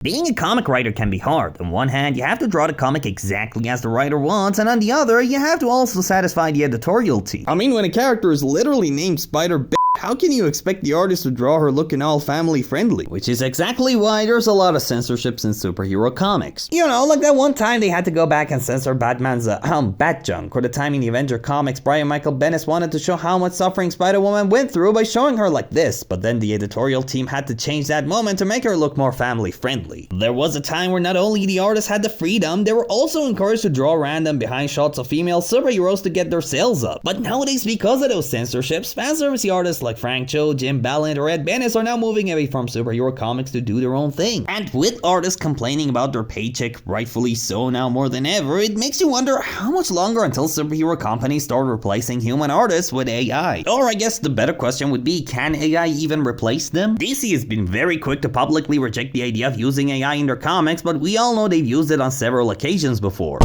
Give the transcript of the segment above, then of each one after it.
Being a comic writer can be hard. On one hand, you have to draw the comic exactly as the writer wants, and on the other, you have to also satisfy the editorial team. I mean, when a character is literally named Spider how can you expect the artist to draw her looking all family friendly? Which is exactly why there's a lot of censorships in superhero comics. You know, like that one time they had to go back and censor Batman's Bat Junk, or the time in the Avenger comics Brian Michael Bendis wanted to show how much suffering Spider-Woman went through by showing her like this, but then the editorial team had to change that moment to make her look more family friendly. There was a time where not only the artists had the freedom, they were also encouraged to draw random behind shots of female superheroes to get their sales up. But nowadays, because of those censorships, fanservice artists like Frank Cho, Jim Ballant, or Ed Benes are now moving away from superhero comics to do their own thing. And with artists complaining about their paycheck, rightfully so now more than ever, it makes you wonder how much longer until superhero companies start replacing human artists with AI. Or I guess the better question would be, can AI even replace them? DC has been very quick to publicly reject the idea of using AI in their comics, but we all know they've used it on several occasions before.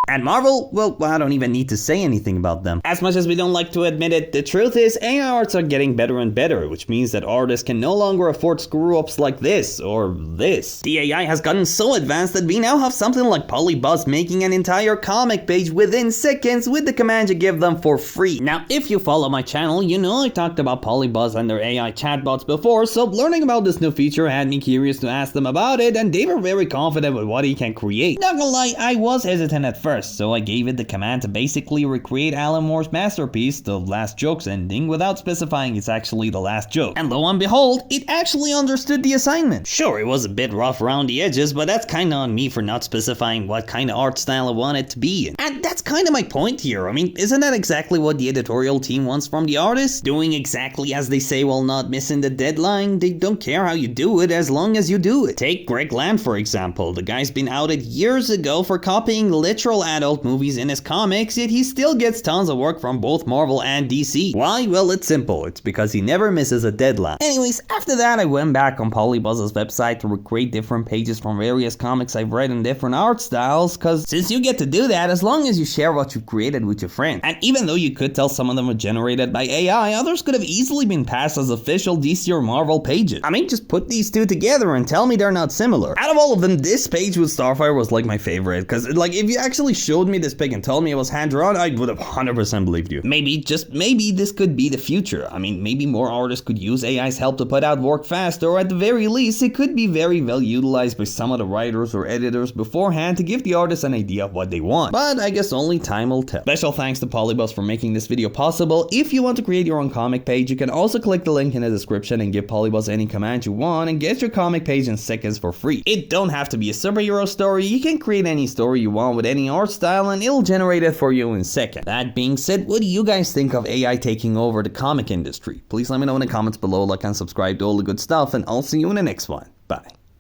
And Marvel, well, I don't even need to say anything about them. As much as we don't like to admit it, the truth is AI arts are getting better and better, which means that artists can no longer afford screw-ups like this or this. The AI has gotten so advanced that we now have something like Polybuzz making an entire comic page within seconds with the command you give them for free. Now, if you follow my channel, you know I talked about Polybuzz and their AI chatbots before, so learning about this new feature had me curious to ask them about it, and they were very confident with what he can create. Not gonna lie, I was hesitant at first, so I gave it the command to basically recreate Alan Moore's masterpiece, The Last Joke's ending, without specifying it's actually the last joke. And lo and behold, it actually understood the assignment. Sure, it was a bit rough around the edges, but that's kinda on me for not specifying what kind of art style I want it to be in. And that's kinda my point here. I mean, isn't that exactly what the editorial team wants from the artist? Doing exactly as they say while not missing the deadline. They don't care how you do it as long as you do it. Take Greg Land for example. The guy's been outed years ago for copying literal adult movies in his comics, yet he still gets tons of work from both Marvel and DC. Why? Well, it's simple. It's because he never misses a deadline. Anyways, after that I went back on Polybuzz's website to recreate different pages from various comics I've read in different art styles, cause since you get to do that as long as you share what you've created with your friends. And even though you could tell some of them were generated by AI, others could have easily been passed as official DC or Marvel pages. I mean, just put these two together and tell me they're not similar. Out of all of them, this page with Starfire was like my favorite, cause like if you actually showed me this pic and told me it was hand-drawn, I would have 100% believed you. Maybe, just maybe, this could be the future. I mean, maybe more artists could use AI's help to put out work faster, or at the very least, it could be very well utilized by some of the writers or editors beforehand to give the artists an idea of what they want. But I guess only time will tell. Special thanks to Polybuzz for making this video possible. If you want to create your own comic page, you can also click the link in the description and give Polybuzz any command you want and get your comic page in seconds for free. It don't have to be a superhero story. You can create any story you want with any art style and it'll generate it for you in seconds. That being said, what do you guys think of AI taking over the comic industry? Please let me know in the comments below, like and subscribe to all the good stuff, and I'll see you in the next one. Bye.